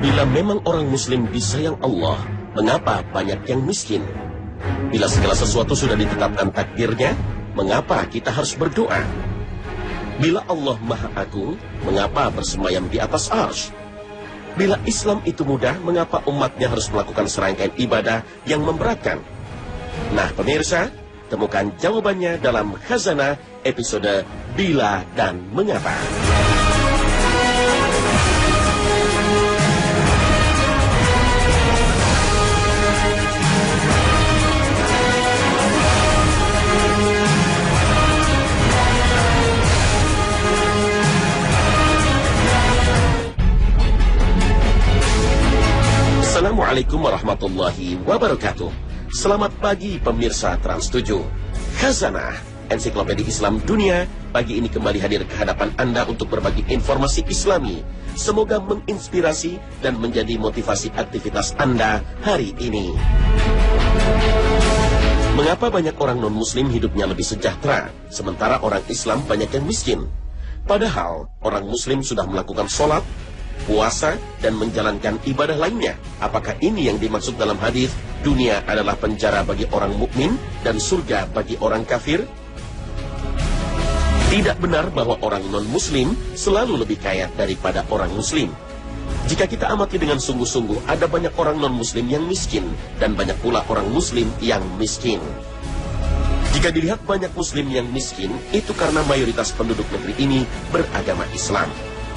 Bila memang orang muslim disayang Allah, mengapa banyak yang miskin? Bila segala sesuatu sudah ditetapkan takdirnya, mengapa kita harus berdoa? Bila Allah Maha Agung, mengapa bersemayam di atas arsy? Bila Islam itu mudah, mengapa umatnya harus melakukan serangkaian ibadah yang memberatkan? Nah pemirsa, temukan jawabannya dalam Khazanah episode Bila dan Mengapa. Assalamualaikum warahmatullahi wabarakatuh. Selamat pagi pemirsa Trans 7. Khazanah, ensiklopedia Islam dunia, pagi ini kembali hadir ke hadapan Anda untuk berbagi informasi Islami. Semoga menginspirasi dan menjadi motivasi aktivitas Anda hari ini. Mengapa banyak orang non-muslim hidupnya lebih sejahtera, sementara orang Islam banyak yang miskin? Padahal orang muslim sudah melakukan sholat, puasa, dan menjalankan ibadah lainnya. Apakah ini yang dimaksud dalam hadis, dunia adalah penjara bagi orang mukmin dan surga bagi orang kafir? Tidak benar bahwa orang non-muslim selalu lebih kaya daripada orang muslim. Jika kita amati dengan sungguh-sungguh, ada banyak orang non-muslim yang miskin, dan banyak pula orang muslim yang miskin. Jika dilihat banyak muslim yang miskin, itu karena mayoritas penduduk negeri ini beragama Islam.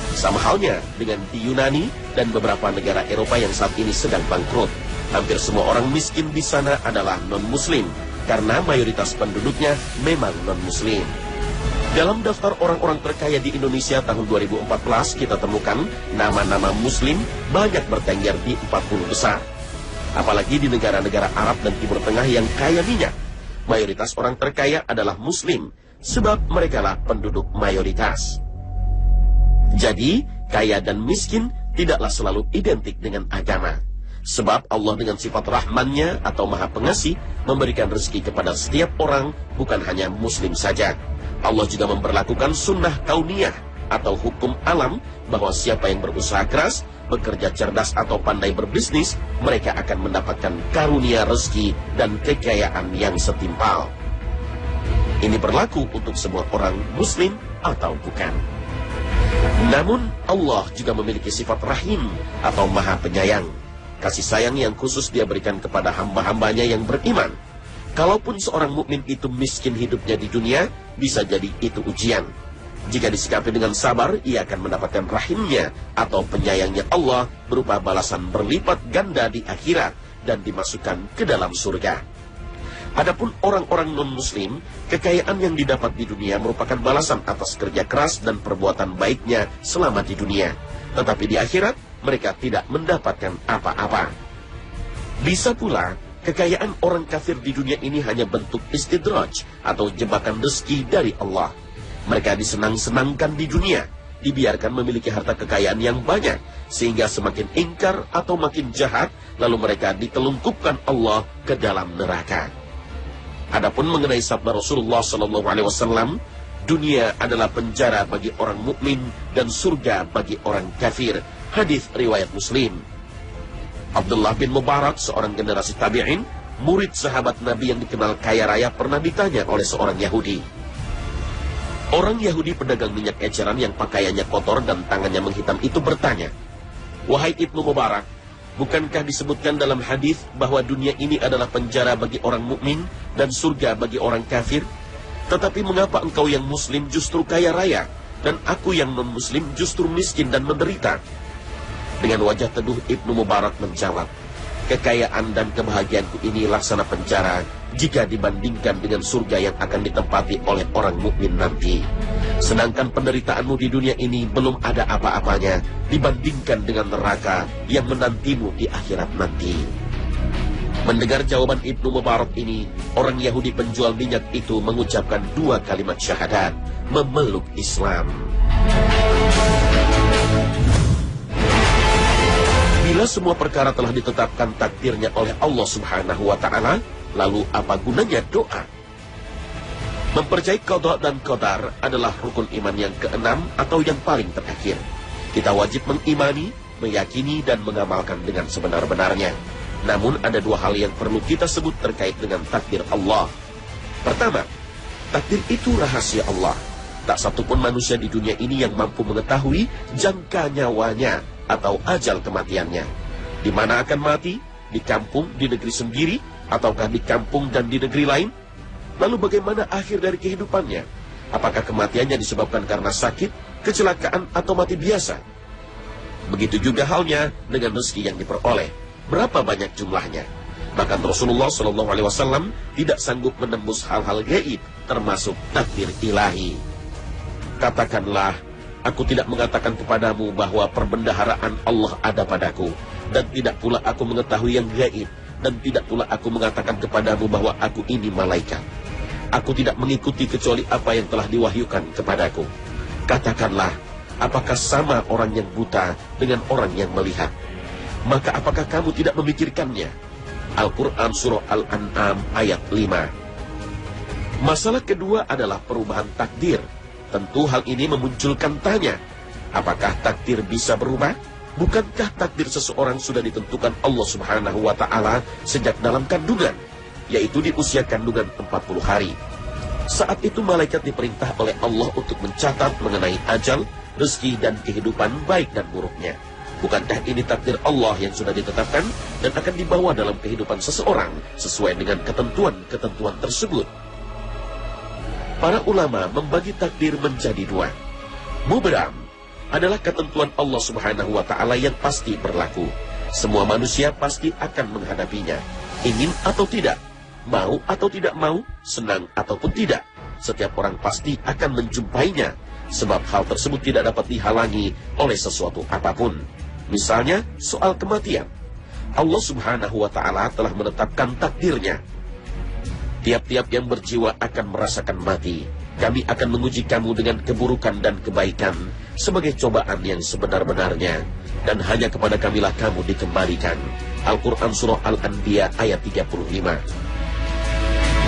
Sama halnya dengan di Yunani dan beberapa negara Eropa yang saat ini sedang bangkrut. Hampir semua orang miskin di sana adalah non-muslim, karena mayoritas penduduknya memang non-muslim. Dalam daftar orang-orang terkaya di Indonesia tahun 2014, kita temukan nama-nama muslim banyak bertengger di 40 besar. Apalagi di negara-negara Arab dan Timur Tengah yang kaya minyak. Mayoritas orang terkaya adalah muslim, sebab merekalah penduduk mayoritas. Jadi, kaya dan miskin tidaklah selalu identik dengan agama. Sebab Allah dengan sifat Rahman-Nya atau Maha Pengasih memberikan rezeki kepada setiap orang, bukan hanya muslim saja. Allah juga memberlakukan sunnah kauniyah atau hukum alam bahwa siapa yang berusaha keras, bekerja cerdas atau pandai berbisnis, mereka akan mendapatkan karunia rezeki dan kekayaan yang setimpal. Ini berlaku untuk semua orang muslim atau bukan. Namun Allah juga memiliki sifat rahim atau maha penyayang. Kasih sayang yang khusus Dia berikan kepada hamba-hambanya yang beriman. Kalaupun seorang mukmin itu miskin hidupnya di dunia, bisa jadi itu ujian. Jika disikapi dengan sabar, ia akan mendapatkan rahimnya atau penyayangnya Allah berupa balasan berlipat ganda di akhirat dan dimasukkan ke dalam surga. Adapun orang-orang non-muslim, kekayaan yang didapat di dunia merupakan balasan atas kerja keras dan perbuatan baiknya selama di dunia. Tetapi di akhirat, mereka tidak mendapatkan apa-apa. Bisa pula, kekayaan orang kafir di dunia ini hanya bentuk istidraj atau jebakan rezeki dari Allah. Mereka disenang-senangkan di dunia, dibiarkan memiliki harta kekayaan yang banyak, sehingga semakin ingkar atau makin jahat, lalu mereka ditelungkupkan Allah ke dalam neraka. Adapun mengenai sabda Rasulullah SAW, dunia adalah penjara bagi orang mukmin dan surga bagi orang kafir. Hadis riwayat Muslim. Abdullah bin Mubarak, seorang generasi tabi'in, murid sahabat Nabi yang dikenal kaya raya, pernah ditanya oleh seorang Yahudi. Orang Yahudi pedagang minyak eceran yang pakaiannya kotor dan tangannya menghitam itu bertanya, "Wahai Ibnu Mubarak, bukankah disebutkan dalam hadis bahwa dunia ini adalah penjara bagi orang mukmin dan surga bagi orang kafir? Tetapi mengapa engkau yang muslim justru kaya raya, dan aku yang non-muslim justru miskin dan menderita?" Dengan wajah teduh Ibnu Mubarak menjawab, "Kekayaan dan kebahagiaanku ini laksana penjara jika dibandingkan dengan surga yang akan ditempati oleh orang mukmin nanti. Sedangkan penderitaanmu di dunia ini belum ada apa-apanya dibandingkan dengan neraka yang menantimu di akhirat nanti." Mendengar jawaban Ibnu Mubarak ini, orang Yahudi penjual minyak itu mengucapkan 2 kalimat syahadat, memeluk Islam. Bila semua perkara telah ditetapkan takdirnya oleh Allah Subhanahu wa Ta'ala, lalu apa gunanya doa? Mempercayai qada dan qadar adalah rukun iman yang keenam atau yang paling terakhir. Kita wajib mengimani meyakini dan mengamalkan dengan sebenar-benarnya. Namun ada dua hal yang perlu kita sebut terkait dengan takdir Allah. Pertama, takdir itu rahasia Allah. Tak satupun manusia di dunia ini yang mampu mengetahui jangka nyawanya atau ajal kematiannya. Di mana akan mati? Di kampung, di negeri sendiri, ataukah di kampung dan di negeri lain? Lalu bagaimana akhir dari kehidupannya? Apakah kematiannya disebabkan karena sakit, kecelakaan, atau mati biasa? Begitu juga halnya dengan rezeki yang diperoleh. Berapa banyak jumlahnya? Bahkan Rasulullah SAW tidak sanggup menembus hal-hal gaib, termasuk takdir ilahi. Katakanlah, aku tidak mengatakan kepadamu bahwa perbendaharaan Allah ada padaku, dan tidak pula aku mengetahui yang gaib, dan tidak pula aku mengatakan kepadamu bahwa aku ini malaikat. Aku tidak mengikuti kecuali apa yang telah diwahyukan kepadaku. Katakanlah, apakah sama orang yang buta dengan orang yang melihat? Maka apakah kamu tidak memikirkannya? Al-Quran Surah Al-An'am ayat 5. Masalah kedua adalah perubahan takdir. Tentu hal ini memunculkan tanya, apakah takdir bisa berubah? Bukankah takdir seseorang sudah ditentukan Allah Subhanahu wa Ta'ala sejak dalam kandungan, yaitu di usia kandungan 40 hari. Saat itu malaikat diperintah oleh Allah untuk mencatat mengenai ajal, rezeki dan kehidupan baik dan buruknya. Bukankah ini takdir Allah yang sudah ditetapkan dan akan dibawa dalam kehidupan seseorang sesuai dengan ketentuan-ketentuan tersebut? Para ulama membagi takdir menjadi dua. Mubram adalah ketentuan Allah Subhanahu wa Ta'ala yang pasti berlaku. Semua manusia pasti akan menghadapinya, ingin atau tidak, mau atau tidak mau, senang ataupun tidak. Setiap orang pasti akan menjumpainya, sebab hal tersebut tidak dapat dihalangi oleh sesuatu apapun. Misalnya, soal kematian. Allah Subhanahu wa Ta'ala telah menetapkan takdirnya. Tiap-tiap yang berjiwa akan merasakan mati. Kami akan menguji kamu dengan keburukan dan kebaikan sebagai cobaan yang sebenar-benarnya, dan hanya kepada kamilah kamu dikembalikan. Al-Quran Surah Al-Anbiya ayat 35.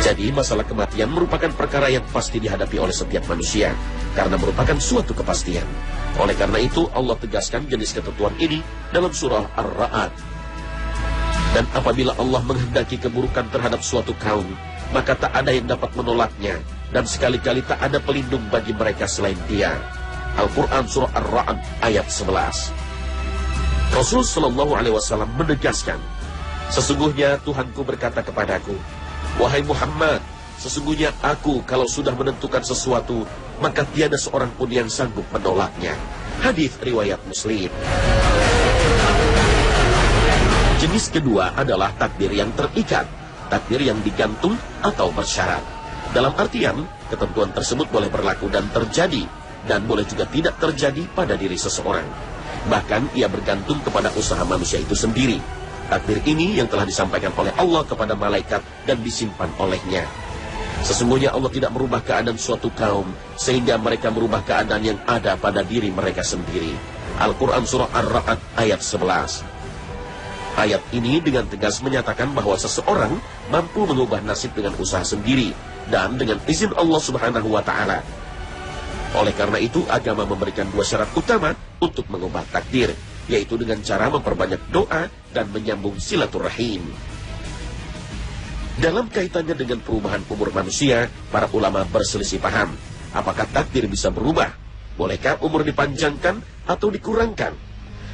Jadi masalah kematian merupakan perkara yang pasti dihadapi oleh setiap manusia, karena merupakan suatu kepastian. Oleh karena itu Allah tegaskan jenis ketentuan ini dalam surah Ar-Ra'd. Dan apabila Allah menghendaki keburukan terhadap suatu kaum, maka tak ada yang dapat menolaknya, dan sekali-kali tak ada pelindung bagi mereka selain Dia. Al-Quran Surah Ar-Ra'd ayat 11. Rasulullah SAW menegaskan, sesungguhnya Tuhanku berkata kepadaku, wahai Muhammad, sesungguhnya aku kalau sudah menentukan sesuatu, maka tiada seorang pun yang sanggup menolaknya. Hadis riwayat Muslim. Jenis kedua adalah takdir yang terikat, takdir yang digantung atau bersyarat. Dalam artian, ketentuan tersebut boleh berlaku dan terjadi, dan boleh juga tidak terjadi pada diri seseorang. Bahkan ia bergantung kepada usaha manusia itu sendiri. Takdir ini yang telah disampaikan oleh Allah kepada malaikat dan disimpan olehnya. Sesungguhnya Allah tidak merubah keadaan suatu kaum sehingga mereka merubah keadaan yang ada pada diri mereka sendiri. Al-Quran Surah Ar-Ra'd ayat 11. Ayat ini dengan tegas menyatakan bahwa seseorang mampu mengubah nasib dengan usaha sendiri dan dengan izin Allah Subhanahu wa Ta'ala. Oleh karena itu agama memberikan dua syarat utama untuk mengubah takdir, yaitu dengan cara memperbanyak doa dan menyambung silaturahim. Dalam kaitannya dengan perubahan umur manusia, para ulama berselisih paham. Apakah takdir bisa berubah? Bolehkah umur dipanjangkan atau dikurangkan?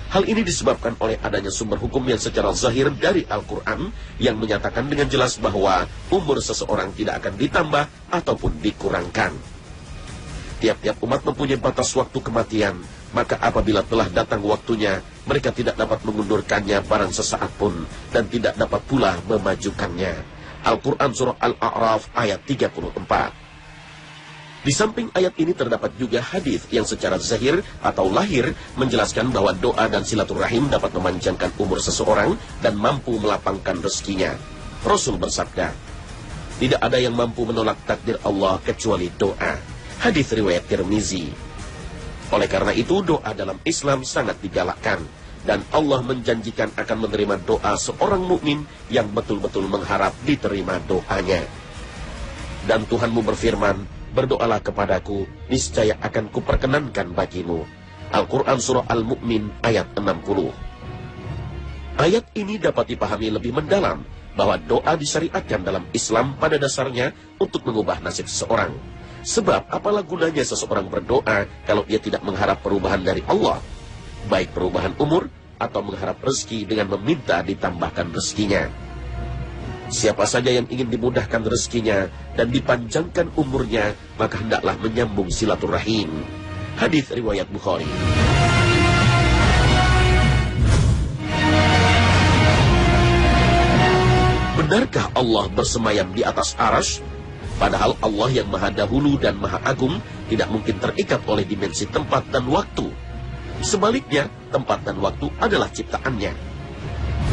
Hal ini disebabkan oleh adanya sumber hukum yang secara zahir dari Al-Quran yang menyatakan dengan jelas bahwa umur seseorang tidak akan ditambah ataupun dikurangkan. Tiap-tiap umat mempunyai batas waktu kematian, maka apabila telah datang waktunya, mereka tidak dapat mengundurkannya barang sesaat pun, dan tidak dapat pula memajukannya. Al-Quran Surah Al-A'raf ayat 34. Di samping ayat ini terdapat juga hadis yang secara zahir atau lahir menjelaskan bahwa doa dan silaturahim dapat memanjangkan umur seseorang dan mampu melapangkan rezekinya. Rasul bersabda, tidak ada yang mampu menolak takdir Allah kecuali doa. Hadis riwayat Tirmizi. Oleh karena itu doa dalam Islam sangat digalakkan, dan Allah menjanjikan akan menerima doa seorang mukmin yang betul-betul mengharap diterima doanya. Dan Tuhanmu berfirman, berdoalah kepadaku, niscaya akan kuperkenankan bagimu. Al-Quran Surah Al-Mu'min ayat 60. Ayat ini dapat dipahami lebih mendalam bahwa doa disyariatkan dalam Islam pada dasarnya untuk mengubah nasib seseorang. Sebab apalah gunanya seseorang berdoa kalau ia tidak mengharap perubahan dari Allah, baik perubahan umur atau mengharap rezeki dengan meminta ditambahkan rezekinya. Siapa saja yang ingin dimudahkan rezekinya dan dipanjangkan umurnya, maka hendaklah menyambung silaturahim. Hadis riwayat Bukhari. Benarkah Allah bersemayam di atas arsy? Padahal Allah yang maha dahulu dan maha agung tidak mungkin terikat oleh dimensi tempat dan waktu. Sebaliknya, tempat dan waktu adalah ciptaannya.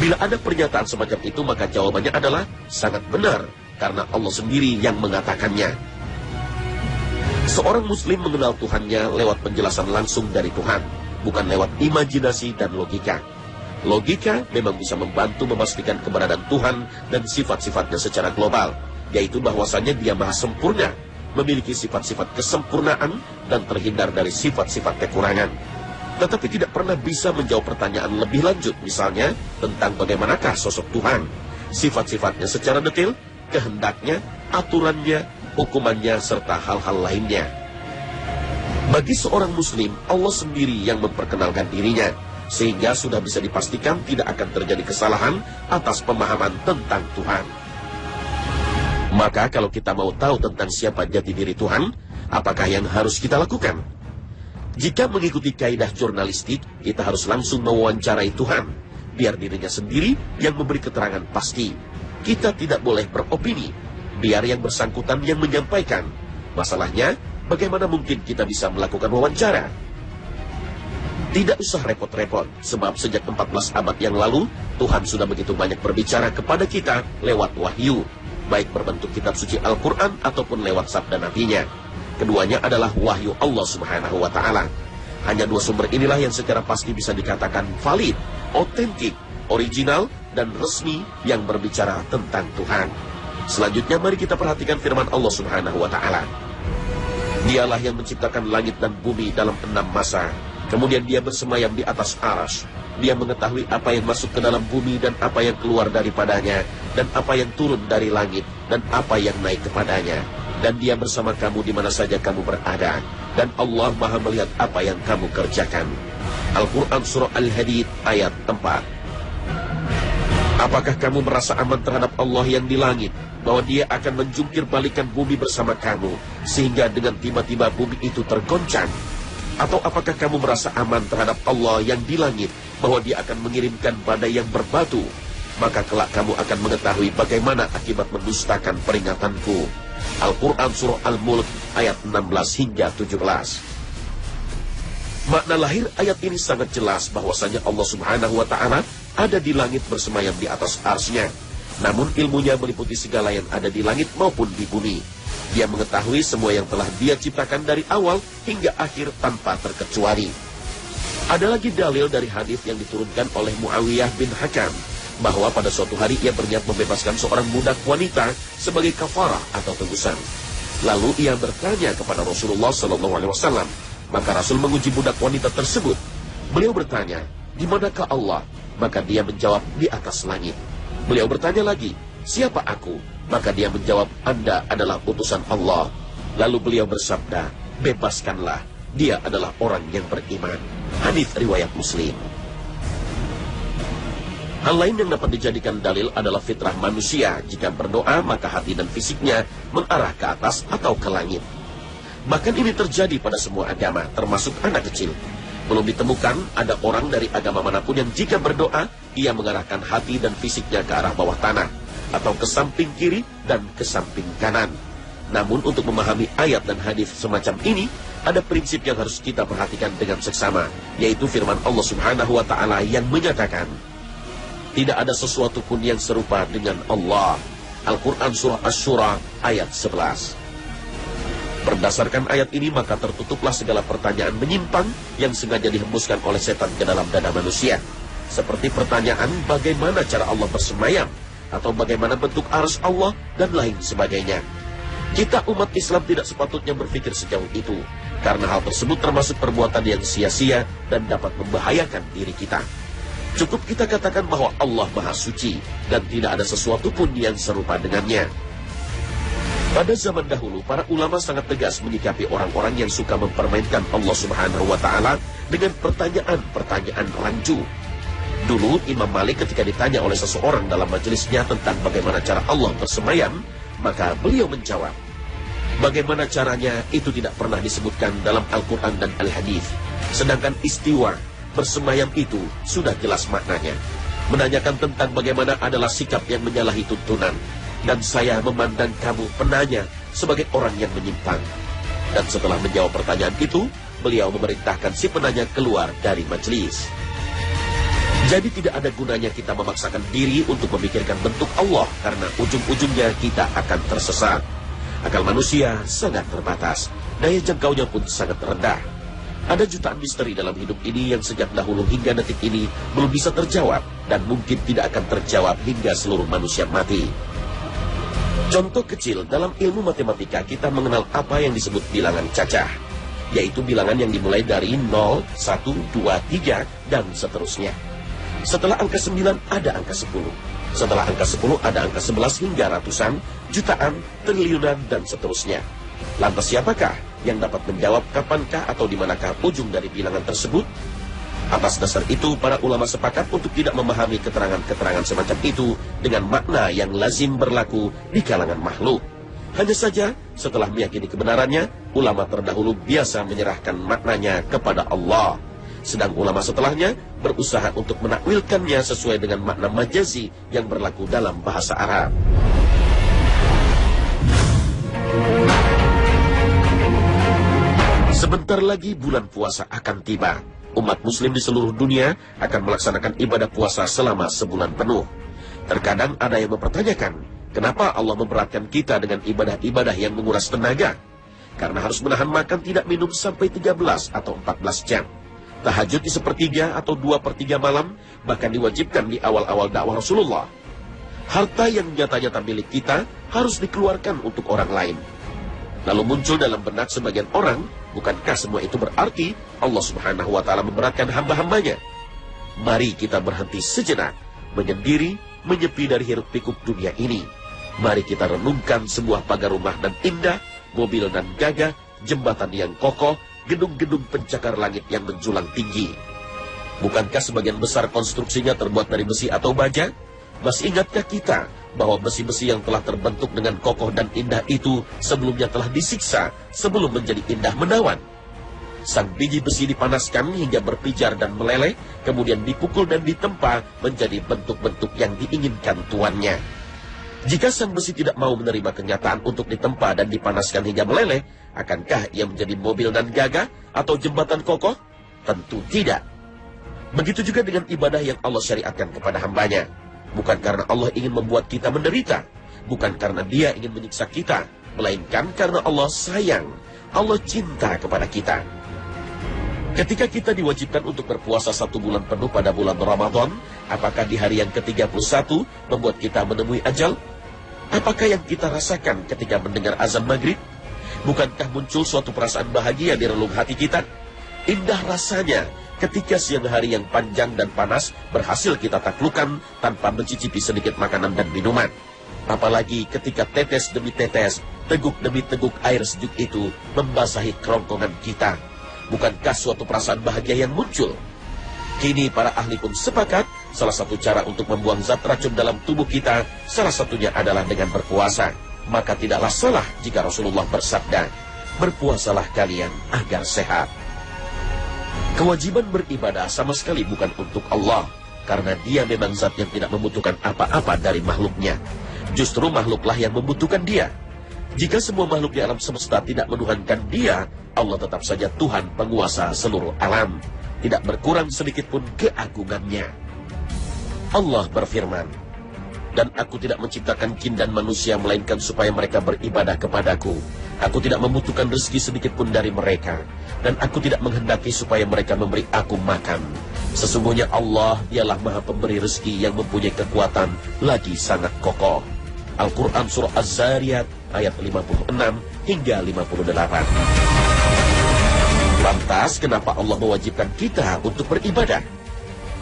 Bila ada pernyataan semacam itu, maka jawabannya adalah sangat benar, karena Allah sendiri yang mengatakannya. Seorang muslim mengenal Tuhannya lewat penjelasan langsung dari Tuhan, bukan lewat imajinasi dan logika. Logika memang bisa membantu memastikan keberadaan Tuhan dan sifat-sifatnya secara global, yaitu bahwasanya Dia maha sempurna, memiliki sifat-sifat kesempurnaan dan terhindar dari sifat-sifat kekurangan. Tetapi tidak pernah bisa menjawab pertanyaan lebih lanjut, misalnya tentang bagaimanakah sosok Tuhan, sifat-sifatnya secara detail, kehendaknya, aturannya, hukumannya, serta hal-hal lainnya. Bagi seorang muslim, Allah sendiri yang memperkenalkan dirinya, sehingga sudah bisa dipastikan tidak akan terjadi kesalahan atas pemahaman tentang Tuhan. Maka kalau kita mau tahu tentang siapa jati diri Tuhan, apakah yang harus kita lakukan? Jika mengikuti kaidah jurnalistik, kita harus langsung mewawancarai Tuhan, biar dirinya sendiri yang memberi keterangan pasti. Kita tidak boleh beropini, biar yang bersangkutan yang menyampaikan. Masalahnya, bagaimana mungkin kita bisa melakukan wawancara? Tidak usah repot-repot, sebab sejak 14 abad yang lalu, Tuhan sudah begitu banyak berbicara kepada kita lewat wahyu, baik berbentuk kitab suci Al-Quran ataupun lewat sabda nabinya. Keduanya adalah wahyu Allah Subhanahu wa Ta'ala. Hanya dua sumber inilah yang secara pasti bisa dikatakan valid, otentik, original, dan resmi yang berbicara tentang Tuhan. Selanjutnya mari kita perhatikan firman Allah Subhanahu wa Ta'ala. Dialah yang menciptakan langit dan bumi dalam 6 masa. Kemudian Dia bersemayam di atas arsy. Dia mengetahui apa yang masuk ke dalam bumi dan apa yang keluar daripadanya, dan apa yang turun dari langit dan apa yang naik kepadanya. Dan Dia bersama kamu di mana saja kamu berada. Dan Allah maha melihat apa yang kamu kerjakan. Al-Quran Surah Al-Hadid ayat 4. Apakah kamu merasa aman terhadap Allah yang di langit, bahwa Dia akan menjungkir balikan bumi bersama kamu, sehingga dengan tiba-tiba bumi itu tergoncang? Atau apakah kamu merasa aman terhadap Allah yang di langit, bahwa Dia akan mengirimkan badai yang berbatu? Maka kelak kamu akan mengetahui bagaimana akibat mendustakan peringatanku. Al-Quran Surah Al-Mulk ayat 16 hingga 17. Makna lahir ayat ini sangat jelas bahwasanya Allah Subhanahu wa Ta'ala ada di langit bersemayam di atas arsy-Nya. Namun ilmunya meliputi segala yang ada di langit maupun di bumi. Dia mengetahui semua yang telah Dia ciptakan dari awal hingga akhir tanpa terkecuali. Ada lagi dalil dari hadis yang diturunkan oleh Muawiyah bin Hakam, bahwa pada suatu hari ia berniat membebaskan seorang budak wanita sebagai kafarah atau tebusan. Lalu ia bertanya kepada Rasulullah SAW. Maka Rasul menguji budak wanita tersebut. Beliau bertanya, di manakah Allah? Maka dia menjawab, di atas langit. Beliau bertanya lagi, siapa aku? Maka dia menjawab, Anda adalah utusan Allah. Lalu beliau bersabda, bebaskanlah, dia adalah orang yang beriman. Hadis riwayat Muslim. Hal lain yang dapat dijadikan dalil adalah fitrah manusia. Jika berdoa, maka hati dan fisiknya mengarah ke atas atau ke langit. Bahkan ini terjadi pada semua agama, termasuk anak kecil. Belum ditemukan ada orang dari agama manapun yang jika berdoa, ia mengarahkan hati dan fisiknya ke arah bawah tanah, atau ke samping kiri dan ke samping kanan. Namun untuk memahami ayat dan hadis semacam ini, ada prinsip yang harus kita perhatikan dengan seksama, yaitu firman Allah Subhanahu wa Ta'ala yang menyatakan, tidak ada sesuatu pun yang serupa dengan Allah. Al-Quran Surah Asy-Syura ayat 11. Berdasarkan ayat ini, maka tertutuplah segala pertanyaan menyimpang yang sengaja dihembuskan oleh setan ke dalam dada manusia. Seperti pertanyaan bagaimana cara Allah bersemayam, atau bagaimana bentuk arsy Allah, dan lain sebagainya. Kita umat Islam tidak sepatutnya berpikir sejauh itu, karena hal tersebut termasuk perbuatan yang sia-sia dan dapat membahayakan diri kita. Cukup kita katakan bahwa Allah Maha Suci dan tidak ada sesuatu pun yang serupa dengannya. Pada zaman dahulu, para ulama sangat tegas menyikapi orang-orang yang suka mempermainkan Allah Subhanahu wa Ta'ala dengan pertanyaan-pertanyaan rancu. Dulu Imam Malik ketika ditanya oleh seseorang dalam majelisnya tentang bagaimana cara Allah bersemayam, maka beliau menjawab, bagaimana caranya itu tidak pernah disebutkan dalam Al-Quran dan Al-Hadis. Sedangkan istiwa, bersemayam itu sudah jelas maknanya. Menanyakan tentang bagaimana adalah sikap yang menyalahi tuntunan. Dan saya memandang kamu penanya sebagai orang yang menyimpang. Dan setelah menjawab pertanyaan itu, beliau memerintahkan si penanya keluar dari majelis. Jadi tidak ada gunanya kita memaksakan diri untuk memikirkan bentuk Allah, karena ujung-ujungnya kita akan tersesat. Akal manusia sangat terbatas, daya jangkaunya pun sangat rendah. Ada jutaan misteri dalam hidup ini yang sejak dahulu hingga detik ini belum bisa terjawab, dan mungkin tidak akan terjawab hingga seluruh manusia mati. Contoh kecil, dalam ilmu matematika kita mengenal apa yang disebut bilangan cacah, yaitu bilangan yang dimulai dari 0, 1, 2, 3, dan seterusnya. Setelah angka 9 ada angka 10. Setelah angka 10 ada angka 11 hingga ratusan, jutaan, triliunan, dan seterusnya. Lantas siapakah yang dapat menjawab kapankah atau di manakah ujung dari bilangan tersebut? Atas dasar itu, para ulama sepakat untuk tidak memahami keterangan-keterangan semacam itu dengan makna yang lazim berlaku di kalangan makhluk. Hanya saja, setelah meyakini kebenarannya, ulama terdahulu biasa menyerahkan maknanya kepada Allah. Sedang ulama setelahnya berusaha untuk menakwilkannya sesuai dengan makna majazi yang berlaku dalam bahasa Arab. Sebentar lagi bulan puasa akan tiba. Umat muslim di seluruh dunia akan melaksanakan ibadah puasa selama sebulan penuh. Terkadang ada yang mempertanyakan, kenapa Allah memberatkan kita dengan ibadah-ibadah yang menguras tenaga? Karena harus menahan makan tidak minum sampai 13 atau 14 jam. Tahajud di sepertiga atau 2/3 malam, bahkan diwajibkan di awal-awal dakwah Rasulullah. Harta yang nyata-nyata milik kita harus dikeluarkan untuk orang lain. Lalu muncul dalam benak sebagian orang, bukankah semua itu berarti Allah Subhanahu wa Ta'ala memberatkan hamba-hambanya? Mari kita berhenti sejenak, menyendiri, menyepi dari hiruk pikuk dunia ini. Mari kita renungkan sebuah pagar rumah dan indah, mobil dan gagah, jembatan yang kokoh, gedung-gedung pencakar langit yang menjulang tinggi. Bukankah sebagian besar konstruksinya terbuat dari besi atau baja? Masih ingatkah kita bahwa besi-besi yang telah terbentuk dengan kokoh dan indah itu sebelumnya telah disiksa sebelum menjadi indah menawan? Sang biji besi dipanaskan hingga berpijar dan meleleh, kemudian dipukul dan ditempa menjadi bentuk-bentuk yang diinginkan tuannya. Jika sang besi tidak mau menerima kenyataan untuk ditempa dan dipanaskan hingga meleleh, akankah ia menjadi mobil dan gagah atau jembatan kokoh? Tentu tidak. Begitu juga dengan ibadah yang Allah syariatkan kepada hambanya. Bukan karena Allah ingin membuat kita menderita, bukan karena Dia ingin menyiksa kita, melainkan karena Allah sayang, Allah cinta kepada kita. Ketika kita diwajibkan untuk berpuasa 1 bulan penuh pada bulan Ramadan, apakah di hari yang ke-31 membuat kita menemui ajal? Apakah yang kita rasakan ketika mendengar azan maghrib? Bukankah muncul suatu perasaan bahagia di relung hati kita? Indah rasanya ketika siang hari yang panjang dan panas berhasil kita taklukkan tanpa mencicipi sedikit makanan dan minuman. Apalagi ketika tetes demi tetes, teguk demi teguk air sejuk itu membasahi kerongkongan kita. Bukankah suatu perasaan bahagia yang muncul? Kini para ahli pun sepakat, salah satu cara untuk membuang zat racun dalam tubuh kita, salah satunya adalah dengan berpuasa. Maka tidaklah salah jika Rasulullah bersabda, berpuasalah kalian agar sehat. Kewajiban beribadah sama sekali bukan untuk Allah, karena Dia memang zat yang tidak membutuhkan apa-apa dari makhluknya. Justru makhluklah yang membutuhkan Dia. Jika semua makhluk di alam semesta tidak menuhankan Dia, Allah tetap saja Tuhan penguasa seluruh alam, tidak berkurang sedikit pun keagungannya. Allah berfirman, dan aku tidak menciptakan jin dan manusia melainkan supaya mereka beribadah kepadaku. Aku tidak membutuhkan rezeki sedikit pun dari mereka, dan aku tidak menghendaki supaya mereka memberi aku makan. Sesungguhnya Allah dialah Maha Pemberi rezeki yang mempunyai kekuatan lagi sangat kokoh. Al-Quran Surah Az-Zariyat ayat 56 hingga 58. Lantas, kenapa Allah mewajibkan kita untuk beribadah?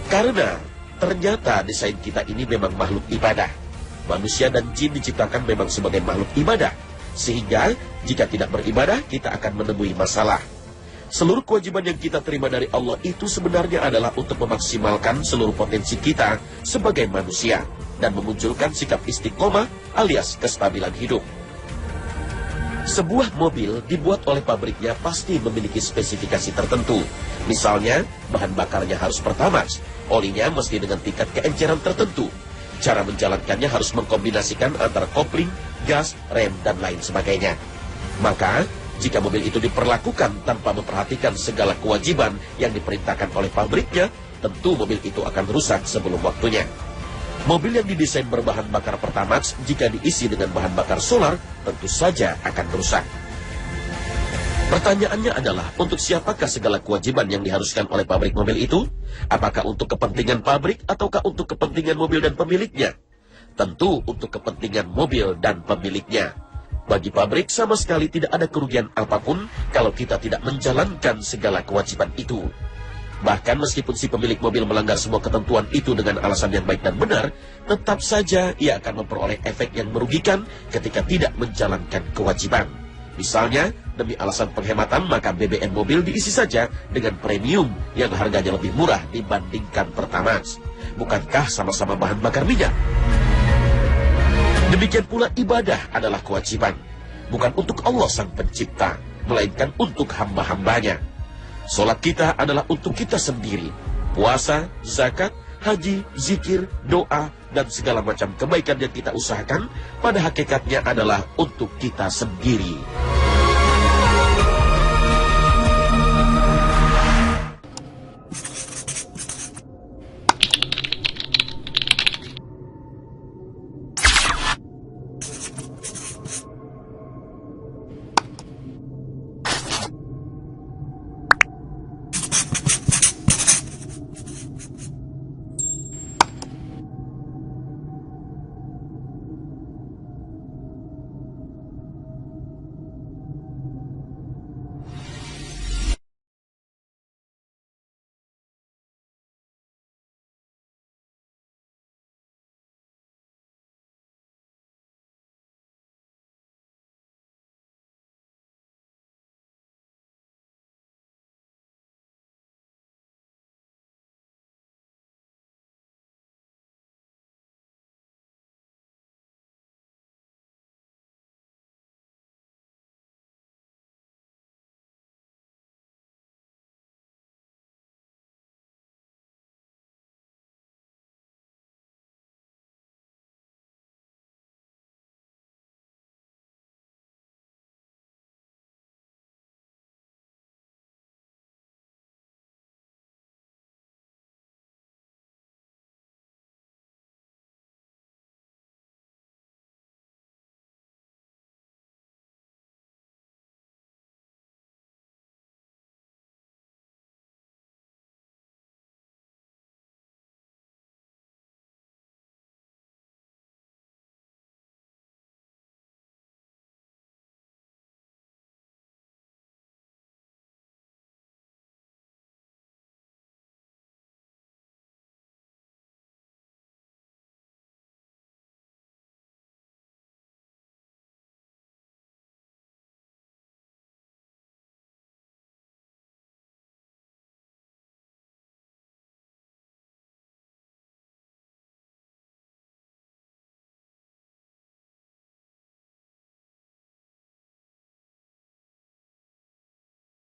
Karena ternyata desain kita ini memang makhluk ibadah. Manusia dan jin diciptakan memang sebagai makhluk ibadah. Sehingga, jika tidak beribadah, kita akan menemui masalah. Seluruh kewajiban yang kita terima dari Allah itu sebenarnya adalah untuk memaksimalkan seluruh potensi kita sebagai manusia dan memunculkan sikap istiqomah alias kestabilan hidup. Sebuah mobil dibuat oleh pabriknya pasti memiliki spesifikasi tertentu. Misalnya, bahan bakarnya harus Pertamax, olinya mesti dengan tingkat keenceran tertentu. Cara menjalankannya harus mengkombinasikan antara kopling, gas, rem, dan lain sebagainya. Maka, jika mobil itu diperlakukan tanpa memperhatikan segala kewajiban yang diperintahkan oleh pabriknya, tentu mobil itu akan rusak sebelum waktunya. Mobil yang didesain berbahan bakar Pertamax, jika diisi dengan bahan bakar solar, tentu saja akan rusak. Pertanyaannya adalah, untuk siapakah segala kewajiban yang diharuskan oleh pabrik mobil itu? Apakah untuk kepentingan pabrik ataukah untuk kepentingan mobil dan pemiliknya? Tentu untuk kepentingan mobil dan pemiliknya. Bagi pabrik sama sekali tidak ada kerugian apapun kalau kita tidak menjalankan segala kewajiban itu. Bahkan meskipun si pemilik mobil melanggar semua ketentuan itu dengan alasan yang baik dan benar, tetap saja ia akan memperoleh efek yang merugikan ketika tidak menjalankan kewajiban. Misalnya, demi alasan penghematan maka BBM mobil diisi saja dengan premium yang harganya lebih murah dibandingkan Pertamax. Bukankah sama-sama bahan bakar minyak? Demikian pula ibadah adalah kewajiban. Bukan untuk Allah sang pencipta, melainkan untuk hamba-hambanya. Sholat kita adalah untuk kita sendiri. Puasa, zakat, haji, zikir, doa, dan segala macam kebaikan yang kita usahakan pada hakikatnya adalah untuk kita sendiri.